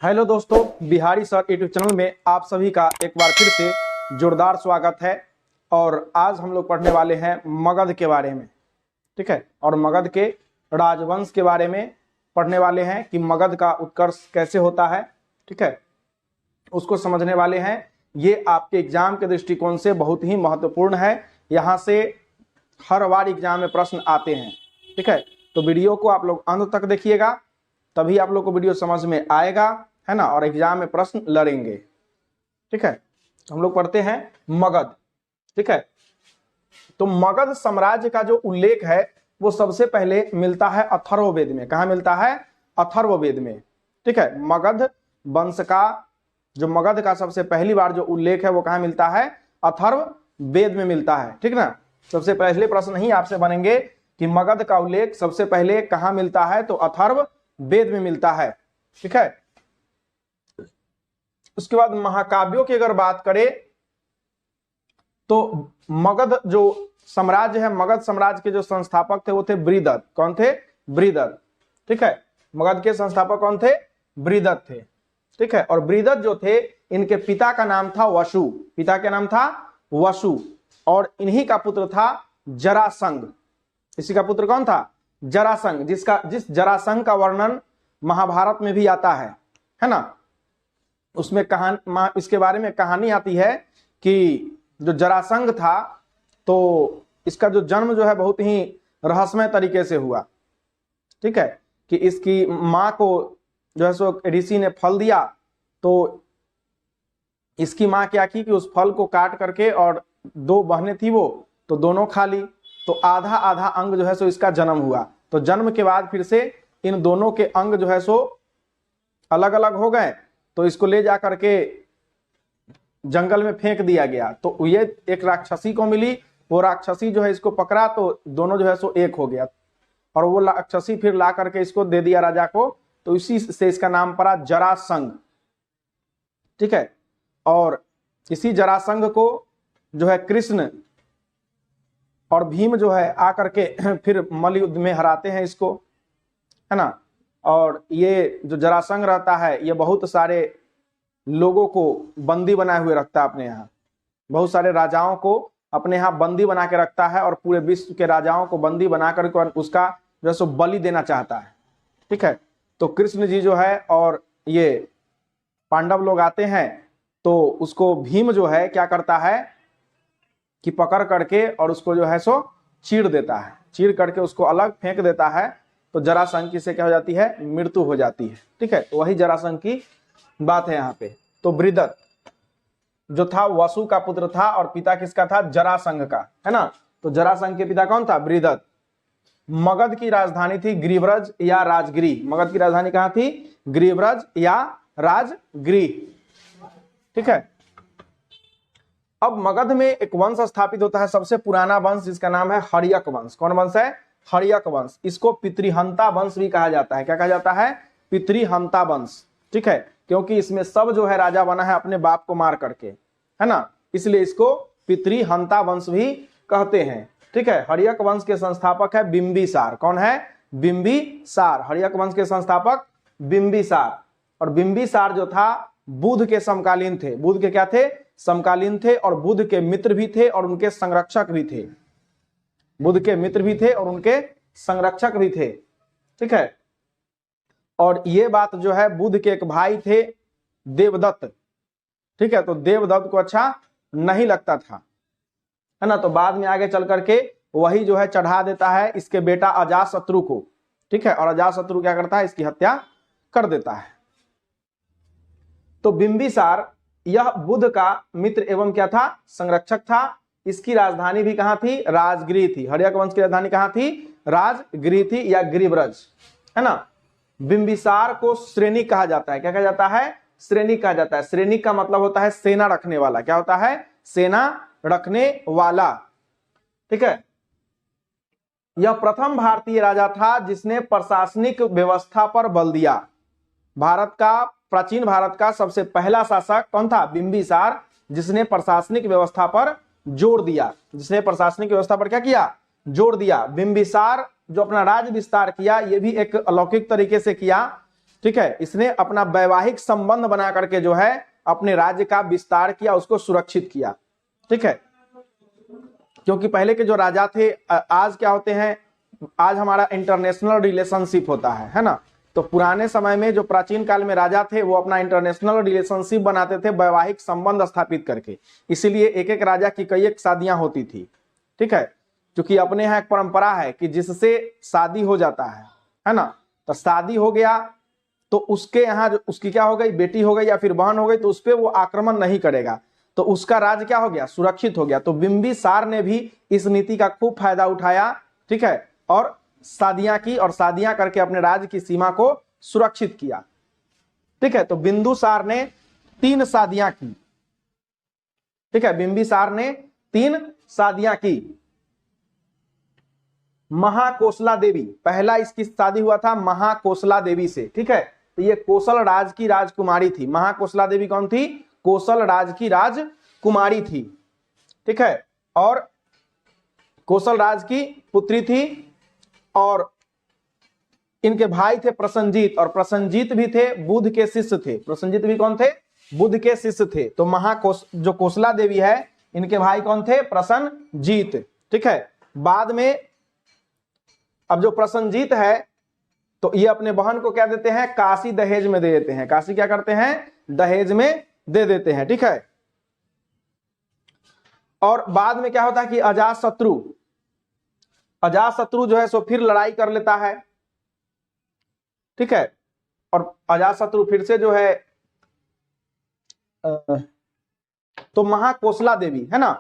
Hello दोस्तों, Bihari sir YouTube channel में आप सभी का एक बार फिर से जोरदार स्वागत है। और आज हम लोग पढ़ने वाले हैं मगध के बारे में, ठीक है। और मगध के राजवंश के बारे में पढ़ने वाले हैं कि मगध का उत्कर्ष कैसे होता है, ठीक है, उसको समझने वाले हैं। ये आपके एग्जाम के दृष्टिकोण से बहुत ही महत्वपूर्ण है। यहाँ से हर बार एग्जाम में प्रश्न आते हैं, ठीक है। तो वीडियो को आप लोग अंत तक देखिएगा, तभी आप लोग को वीडियो समझ में आएगा, है ना, और एग्जाम में प्रश्न लड़ेंगे, ठीक है। हम लोग पढ़ते हैं मगध, ठीक है। तो मगध साम्राज्य का जो उल्लेख है वो सबसे पहले मिलता है अथर्ववेद में। कहाँ मिलता है? अथर्ववेद में, ठीक है। मगध वंश का जो मगध का सबसे पहली बार जो उल्लेख है वो कहाँ मिलता है? अथर्ववेद में मिलता है, ठीक ना। सबसे पहले प्रश्न ही आपसे बनेंगे कि मगध का उल्लेख सबसे पहले कहाँ मिलता है, तो अथर्ववेद में मिलता है, ठीक है। उसके बाद महाकाव्यों की अगर बात करें तो मगध जो साम्राज्य है, मगध साम्राज्य के जो संस्थापक थे वो थे बृहदत्त। कौन थे? बृहदत्त, ठीक है। मगध के संस्थापक कौन थे? बृहदत्त थे, ठीक है। और बृहदत्त जो थे, इनके पिता का नाम था वसु। पिता का नाम था वसु, और इन्हीं का पुत्र था जरासंध। इसी का पुत्र कौन था? जरासंध, जिस जरासंध का वर्णन महाभारत में भी आता है ना। उसमें इसके बारे में कहानी आती है कि जो जरासंध था तो इसका जो जन्म जो है बहुत ही रहस्यमय तरीके से हुआ, ठीक है। कि इसकी माँ को जो है सो ऋषि ने फल दिया, तो इसकी माँ क्या की कि उस फल को काट करके, और दो बहनें थी वो, तो दोनों खा ली, तो आधा आधा अंग जो है सो इसका जन्म हुआ। तो जन्म के बाद फिर से इन दोनों के अंग जो है सो अलग अलग हो गए, तो इसको ले जा करके जंगल में फेंक दिया गया। तो ये एक राक्षसी को मिली, वो राक्षसी जो है इसको पकड़ा, तो दोनों जो है सो एक हो गया, और वो राक्षसी फिर ला करके इसको दे दिया राजा को, तो इसी से इसका नाम पड़ा जरासंध, ठीक है। और इसी जरासंध को जो है कृष्ण और भीम जो है आकर के फिर मल्लयुद्ध में हराते हैं इसको, है ना। और ये जो जरासंध रहता है ये बहुत सारे लोगों को बंदी बनाए हुए रखता है अपने यहाँ, बहुत सारे राजाओं को अपने यहाँ बंदी बना के रखता है, और पूरे विश्व के राजाओं को बंदी बनाकर उसका जो है सो बलि देना चाहता है, ठीक है। तो कृष्ण जी जो है और ये पांडव लोग आते हैं, तो उसको भीम जो है क्या करता है कि पकड़ करके और उसको जो है सो चीर देता है, चीर करके उसको अलग फेंक देता है। तो जरासंध की से क्या हो जाती है? मृत्यु हो जाती है, ठीक है। तो वही जरासंध की बात है यहाँ पे। तो बृहदत्त जो था वसु का पुत्र था, और पिता किसका था? जरासंध का, है ना। तो जरासंध के पिता कौन था? बृहदत्त। मगध की राजधानी थी गिरिव्रज या राजगृह। मगध की राजधानी कहाँ थी? गिरिव्रज या राजगृह, ठीक है। अब मगध में एक वंश स्थापित होता है, सबसे पुराना वंश, जिसका नाम है हर्यक वंश। कौन वंश है? हर्यक वंश। इसको पितृहंता वंश भी कहा जाता है। क्या कहा जाता है? पितृहंता वंश, ठीक है। क्योंकि इसमें सब जो है राजा बना है अपने बाप को मार करके, है ना, इसलिए इसको पितृहंता वंश भी कहते हैं, ठीक है। हर्यक वंश के संस्थापक है बिंबिसार। कौन है? बिंबिसार। हर्यक वंश के संस्थापक बिंबिसार। और बिंबिसार जो था बुध के समकालीन थे। बुध के क्या थे? समकालीन थे, और बुध के मित्र भी थे और उनके संरक्षक भी थे। बुध के मित्र भी थे और उनके संरक्षक भी थे, ठीक है। और ये बात जो है, बुध के एक भाई थे देवदत्त, ठीक है। तो देवदत्त को अच्छा नहीं लगता था, है ना। तो बाद में आगे चल करके वही जो है चढ़ा देता है इसके बेटा अजातशत्रु को, ठीक है। और अजातशत्रु क्या करता है? इसकी हत्या कर देता है। तो बिंबिसार यह बुध का मित्र एवं क्या था? संरक्षक था। इसकी राजधानी भी कहां थी? राजगृह थी। हर्यक वंश की राजधानी कहां थी? राजगृह थी या गिरिव्रज, है ना। बिंबिसार को श्रेनिक कहा जाता है। क्या कहा जाता है? श्रेनिक कहा जाता है। श्रेनिक का मतलब होता है सेना रखने वाला। क्या होता है? सेना रखने वाला, ठीक है। यह प्रथम भारतीय राजा था जिसने प्रशासनिक व्यवस्था पर बल दिया। प्राचीन भारत का सबसे पहला शासक कौन था? बिंबिसार, जिसने प्रशासनिक व्यवस्था पर जोर दिया। जिसने प्रशासनिक व्यवस्था पर क्या किया? जोर दिया। बिंबिसार जो अपना राज विस्तार किया, ये भी एक अलौकिक तरीके से किया ठीक है, इसने अपना वैवाहिक संबंध बना करके जो है अपने राज्य का विस्तार किया, उसको सुरक्षित किया। ठीक है, क्योंकि पहले के जो राजा थे, आज क्या होते हैं, आज हमारा इंटरनेशनल रिलेशनशिप होता है ना। तो पुराने समय में जो प्राचीन काल में राजा थे वो अपना इंटरनेशनल रिलेशनशिप बनाते थे वैवाहिक संबंध स्थापित करके, इसीलिए एक एक राजा की कई एक शादियां होती थी। ठीक है, क्योंकि अपने यहाँ एक परंपरा है कि जिससे शादी हो जाता है ना, तो शादी हो गया तो उसके यहाँ उसकी क्या हो गई, बेटी हो गई या फिर बहन हो गई, तो उस पर वो आक्रमण नहीं करेगा, तो उसका राज क्या हो गया, सुरक्षित हो गया। तो बिंबिसार ने भी इस नीति का खूब फायदा उठाया। ठीक है, और शादियां की और शादियां करके अपने राज्य की सीमा को सुरक्षित किया। ठीक है, तो बिंदुसार ने 3 शादियां की। ठीक है, बिंबिसार ने 3 शादियां की। महाकोसला देवी, पहला इसकी शादी हुआ था महाकोसला देवी से। ठीक है, तो ये कोसल राज की राजकुमारी थी। महाकोसला देवी कौन थी, कोसल राज की राजकुमारी थी। ठीक है, और कोसल राज की पुत्री थी, और इनके भाई थे प्रसन्नजीत, और प्रसन्नजीत भी थे बुध के शिष्य थे। प्रसन्नजीत भी कौन थे, बुध के शिष्य थे। तो जो कोसला देवी है, इनके भाई कौन थे, प्रसन्नजीत। ठीक है, बाद में अब जो प्रसन्नजीत है, तो ये अपने बहन को क्या देते हैं, काशी दहेज में दे देते हैं। काशी क्या करते हैं, दहेज में दे देते हैं। ठीक है, और बाद में क्या होता है कि अजातशत्रु जो है सो फिर लड़ाई कर लेता है। ठीक है, और अजातशत्रु फिर से जो है तो महाकोसला देवी है ना,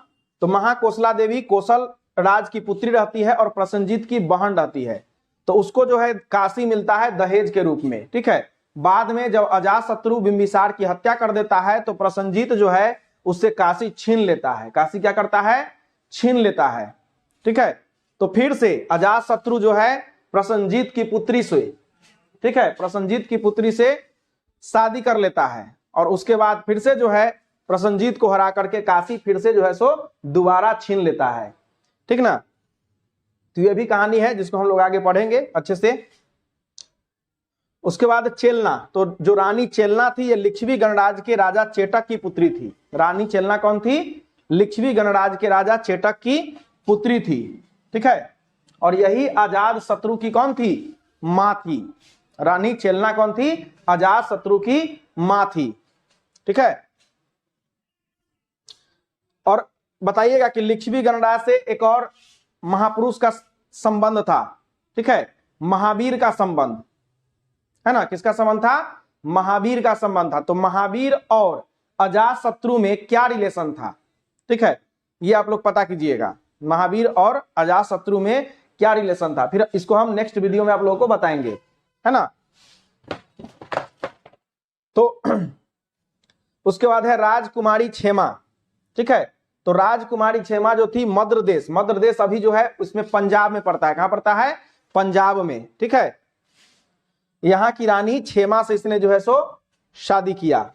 तो महाकोसला देवी कोसल राज की पुत्री रहती है और प्रसन्नजीत की बहन रहती है। तो उसको जो है काशी मिलता है दहेज के रूप में। ठीक है, बाद में जब अजातशत्रु बिंबिसार की हत्या कर देता है तो प्रसन्नजीत जो है उससे काशी छीन लेता है। काशी क्या करता है, छीन लेता है। ठीक है, तो फिर से अजातशत्रु जो है प्रसन्नजीत की पुत्री से, ठीक है, प्रसन्नजीत की पुत्री से शादी कर लेता है, और उसके बाद फिर से जो है प्रसन्नजीत को हरा करके काशी फिर से जो है सो दोबारा छीन लेता है। ठीक ना, तो ये भी कहानी है जिसको हम लोग आगे पढ़ेंगे अच्छे से। उसके बाद चेलना, तो जो रानी चेलना थी, ये लिच्छवी गणराज्य के राजा चेटक की पुत्री थी। रानी चेलना कौन थी, लिच्छवी गणराज्य के राजा चेटक की पुत्री थी। ठीक है, और यही अजातशत्रु की कौन थी, मां थी। रानी चेलना कौन थी, अजातशत्रु की मां थी। ठीक है, और बताइएगा कि लिच्छवी गणराज्य से एक और महापुरुष का संबंध था। ठीक है, महावीर का संबंध है ना, किसका संबंध था, महावीर का संबंध था। तो महावीर और अजातशत्रु में क्या रिलेशन था। ठीक है, ये आप लोग पता कीजिएगा, महावीर और अजातशत्रु में क्या रिलेशन था, फिर इसको हम नेक्स्ट वीडियो में आप लोगों को बताएंगे, है ना। तो उसके बाद है राजकुमारी क्षेमा। ठीक है, तो राजकुमारी क्षेमा जो थी मध्य देश अभी जो है उसमें पंजाब में पड़ता है। कहां पड़ता है, पंजाब में। ठीक है, यहां की रानी क्षेमा से इसने जो है सो शादी किया,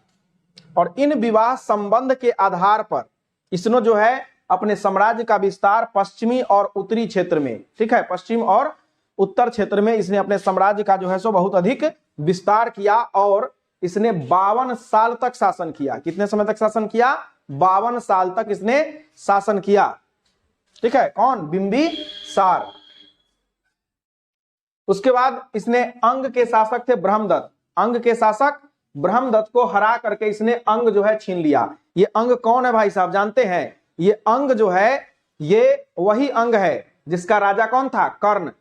और इन विवाह संबंध के आधार पर इसने जो है अपने साम्राज्य का विस्तार पश्चिमी और उत्तरी क्षेत्र में, ठीक है, पश्चिम और उत्तर क्षेत्र में इसने अपने साम्राज्य का जो है सो बहुत अधिक विस्तार किया, और इसने 52 साल तक शासन किया। कितने समय तक शासन किया, 52 साल तक इसने शासन किया। ठीक है, कौन, बिंबिसार। उसके बाद इसने अंग के शासक थे ब्रह्मदत्त, अंग के शासक ब्रह्मदत्त को हरा करके इसने अंग जो है छीन लिया। ये अंग कौन है भाई साहब, जानते हैं, ये अंग जो है ये वही अंग है जिसका राजा कौन था, कर्ण।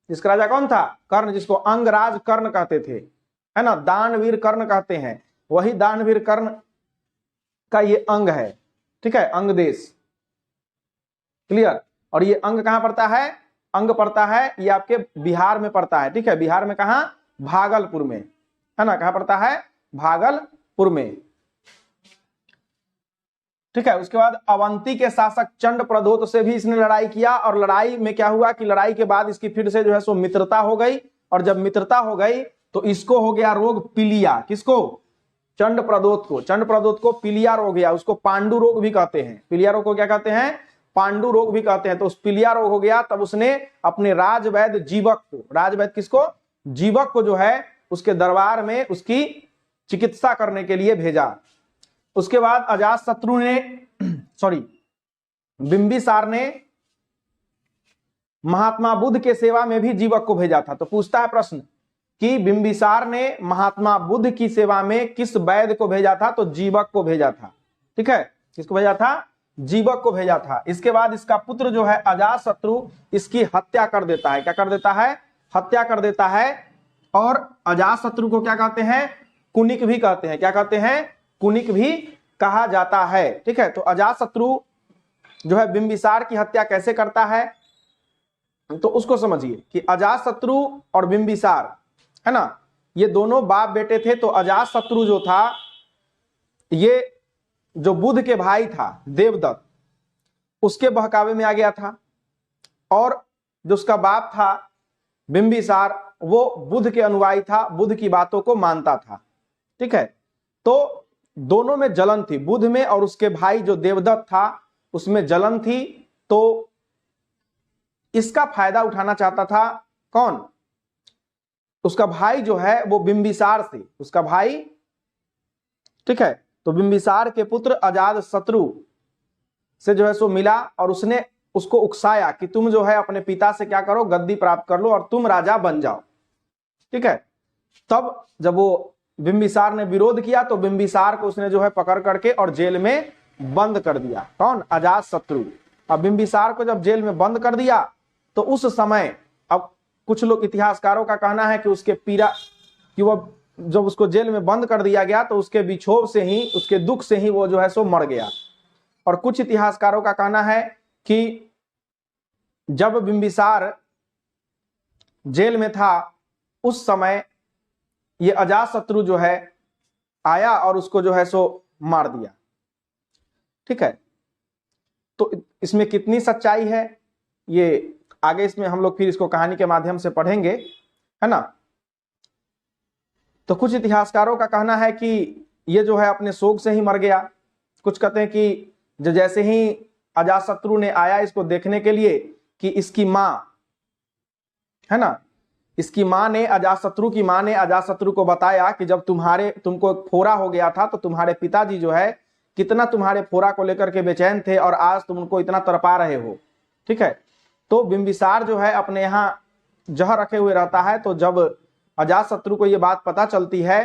जिसका राजा कौन था, कर्ण, जिसको अंगराज कर्ण कहते थे, है ना, दानवीर कर्ण कहते हैं, वही दानवीर कर्ण का ये अंग है। ठीक है, अंग देश, क्लियर। और ये अंग कहां पड़ता है, अंग पड़ता है ये आपके बिहार में पड़ता है। ठीक है, बिहार में कहां, भागलपुर में, है ना, कहां पड़ता है, भागलपुर में। ठीक है, उसके बाद अवंती के शासक चंड प्रदोत से भी इसने लड़ाई किया, और लड़ाई में क्या हुआ कि लड़ाई के बाद इसकी फिर से जो है सो मित्रता हो गई, और जब मित्रता हो गई तो इसको हो गया रोग पीलिया। किसको, चंड प्रदोत को। चंड प्रदोत को पीलिया रोग गया, उसको पांडु रोग भी कहते हैं। पीलिया रोग को क्या कहते हैं, पांडु रोग भी कहते हैं। तो उस पीलिया रोग हो गया, तब उसने अपने राजवैद्य जीवक को, राजवैद्य किसको, जीवक को जो है उसके दरबार में उसकी चिकित्सा करने के लिए भेजा। उसके बाद अजातशत्रु ने बिंबिसार ने महात्मा बुद्ध के सेवा में भी जीवक को भेजा था। तो पूछता है प्रश्न कि बिंबिसार ने महात्मा बुद्ध की सेवा में किस वैद्य को भेजा था? तो जीवक को भेजा था। ठीक है, किसको भेजा था? जीवक को भेजा था। इसके बाद इसका पुत्र जो है अजातशत्रु इसकी हत्या कर देता है। क्या कर देता है? हत्या कर देता है। और अजातशत्रु को क्या कहते हैं? कुनिक भी कहते हैं। क्या कहते हैं? कुनिक भी कहा जाता है। ठीक है, तो अजातशत्रु जो है बिंबिसार की हत्या कैसे करता है? तो उसको समझिए कि अजातशत्रु और बिंबिसार है ना, ये दोनों बाप बेटे थे। तो अजातशत्रु जो था, ये जो बुद्ध के भाई था देवदत्त, उसके बहकावे में आ गया था। और जो उसका बाप था बिंबिसार, वो बुद्ध के अनुयायी था, बुद्ध की बातों को मानता था। ठीक है, तो दोनों में जलन थी, बुद्ध में और उसके भाई जो देवदत्त था उसमें जलन थी। तो इसका फायदा उठाना चाहता था कौन? उसका भाई जो है वो बिंबिसार से, उसका भाई, ठीक है, तो बिंबिसार के पुत्र अजातशत्रु से जो है सो मिला और उसने उसको उकसाया कि तुम जो है अपने पिता से क्या करो, गद्दी प्राप्त कर लो और तुम राजा बन जाओ। ठीक है, तब जब वो बिंबिसार ने विरोध किया तो बिंबिसार को उसने जो है पकड़ करके और जेल में बंद कर दिया। कौन? अजातशत्रु। अब बिंबिसार को जब जेल में बंद कर दिया तो उस समय, अब कुछ लोग इतिहासकारों का कहना है कि उसके पीड़ा कि वो जब उसको जेल में बंद कर दिया गया तो उसके विक्षोभ से ही, उसके दुख से ही वो जो है सो मर गया। और कुछ इतिहासकारों का कहना है कि जब बिंबिसार जेल में था उस समय ये अजातशत्रु जो है आया और उसको जो है सो मार दिया। ठीक है, तो इसमें कितनी सच्चाई है ये आगे इसमें हम लोग फिर इसको कहानी के माध्यम से पढ़ेंगे, है ना। तो कुछ इतिहासकारों का कहना है कि ये जो है अपने शोक से ही मर गया। कुछ कहते हैं कि जो जैसे ही अजातशत्रु ने आया इसको देखने के लिए कि इसकी माँ, है ना, इसकी माँ ने, अजातशत्रु की माँ ने अजातशत्रु को बताया कि जब तुमको फोड़ा हो गया था तो तुम्हारे पिताजी जो है कितना तुम्हारे फोड़ा को लेकर के बेचैन थे और आज तुम उनको इतना तड़पा रहे हो। ठीक है, तो बिंबिसार जो है अपने यहाँ जहर रखे हुए रहता है। तो जब अजातशत्रु को ये बात पता चलती है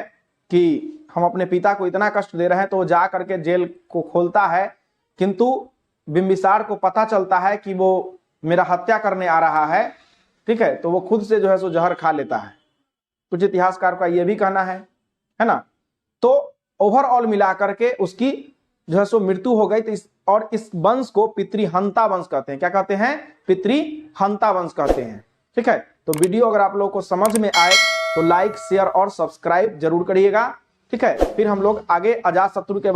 कि हम अपने पिता को इतना कष्ट दे रहे हैं तो वो जा करके जेल को खोलता है, किंतु बिंबिसार को पता चलता है कि वो मेरा हत्या करने आ रहा है। ठीक है, तो वो खुद से जो है सो जहर खा लेता है। कुछ इतिहासकार का ये भी कहना है ना। तो ओवरऑल मिला करके उसकी जो है सो मृत्यु हो गई। तो इस वंश को पितृहंता वंश कहते हैं। क्या कहते हैं? पितृहंता वंश कहते हैं। ठीक है, तो वीडियो अगर आप लोगों को समझ में आए तो लाइक, शेयर और सब्सक्राइब जरूर करिएगा। ठीक है, फिर हम लोग आगे अजातशत्रु के बारे